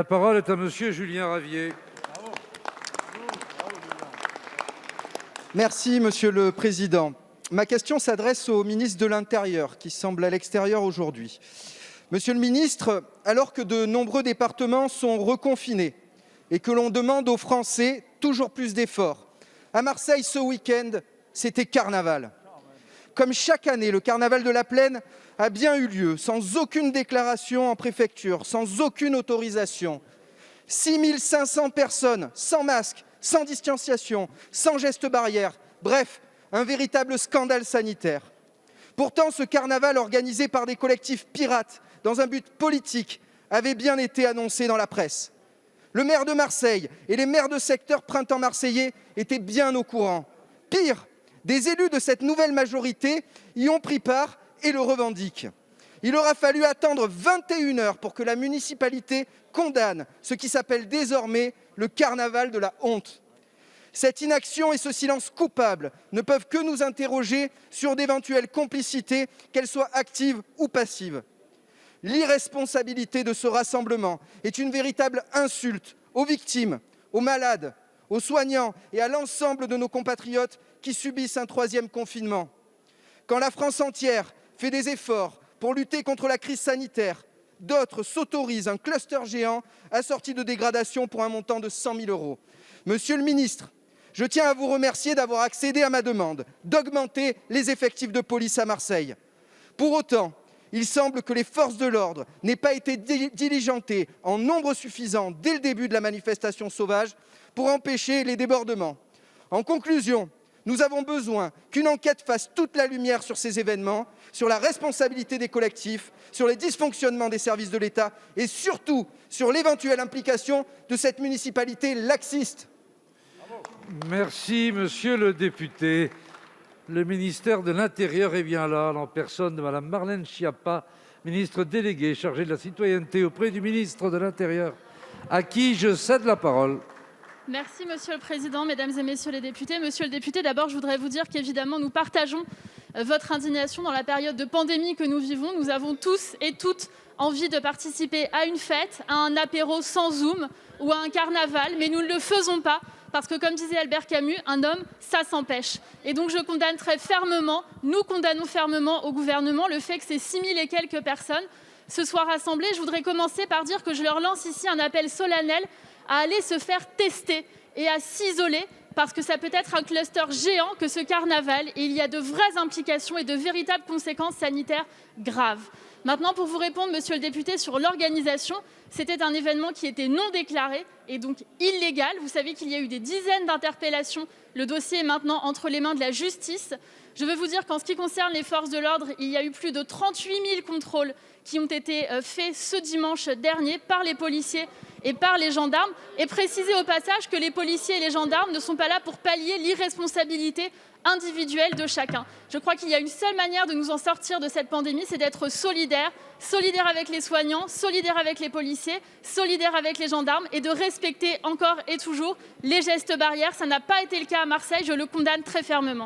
La parole est à monsieur Julien Ravier. Merci, Monsieur le Président. Ma question s'adresse au ministre de l'Intérieur, qui semble à l'extérieur aujourd'hui. Monsieur le ministre, alors que de nombreux départements sont reconfinés et que l'on demande aux Français toujours plus d'efforts, à Marseille ce week-end, c'était carnaval. Comme chaque année, le carnaval de la Plaine a bien eu lieu, sans aucune déclaration en préfecture, sans aucune autorisation. 6 500 personnes, sans masque, sans distanciation, sans gestes barrières, bref, un véritable scandale sanitaire. Pourtant, ce carnaval organisé par des collectifs pirates dans un but politique avait bien été annoncé dans la presse. Le maire de Marseille et les maires de secteur printemps marseillais étaient bien au courant. Pire, des élus de cette nouvelle majorité y ont pris part et le revendiquent. Il aura fallu attendre 21 heures pour que la municipalité condamne ce qui s'appelle désormais le carnaval de la honte. Cette inaction et ce silence coupable ne peuvent que nous interroger sur d'éventuelles complicités, qu'elles soient actives ou passives. L'irresponsabilité de ce rassemblement est une véritable insulte aux victimes, aux malades, aux soignants et à l'ensemble de nos compatriotes qui subissent un troisième confinement. Quand la France entière fait des efforts pour lutter contre la crise sanitaire, d'autres s'autorisent un cluster géant assorti de dégradations pour un montant de 100 000 €. Monsieur le ministre, je tiens à vous remercier d'avoir accédé à ma demande d'augmenter les effectifs de police à Marseille. Pour autant, il semble que les forces de l'ordre n'aient pas été diligentées en nombre suffisant dès le début de la manifestation sauvage pour empêcher les débordements. En conclusion, nous avons besoin qu'une enquête fasse toute la lumière sur ces événements, sur la responsabilité des collectifs, sur les dysfonctionnements des services de l'État et surtout sur l'éventuelle implication de cette municipalité laxiste. Merci, monsieur le député. Le ministère de l'Intérieur est bien là, en personne de madame Marlène Schiappa, ministre déléguée chargée de la citoyenneté auprès du ministre de l'Intérieur, à qui je cède la parole. Merci, Monsieur le Président, Mesdames et Messieurs les députés. Monsieur le député, d'abord, je voudrais vous dire qu'évidemment, nous partageons votre indignation dans la période de pandémie que nous vivons. Nous avons tous et toutes envie de participer à une fête, à un apéro sans Zoom ou à un carnaval, mais nous ne le faisons pas parce que, comme disait Albert Camus, un homme, ça s'empêche. Et donc, je condamne très fermement, nous condamnons fermement au gouvernement le fait que ces 6 000 et quelques personnes se soient rassemblées. Je voudrais commencer par dire que je leur lance ici un appel solennel à aller se faire tester et à s'isoler parce que ça peut être un cluster géant que ce carnaval et il y a de vraies implications et de véritables conséquences sanitaires graves. Maintenant, pour vous répondre, monsieur le député, sur l'organisation, c'était un événement qui était non déclaré et donc illégal. Vous savez qu'il y a eu des dizaines d'interpellations. Le dossier est maintenant entre les mains de la justice. Je veux vous dire qu'en ce qui concerne les forces de l'ordre, il y a eu plus de 38 000 contrôles qui ont été faits ce dimanche dernier par les policiers et par les gendarmes. Et préciser au passage que les policiers et les gendarmes ne sont pas là pour pallier l'irresponsabilité individuelle de chacun. Je crois qu'il y a une seule manière de nous en sortir de cette pandémie, c'est d'être solidaires, solidaires avec les soignants, solidaires avec les policiers, solidaires avec les gendarmes et de respecter encore et toujours les gestes barrières. Ça n'a pas été le cas à Marseille, je le condamne très fermement.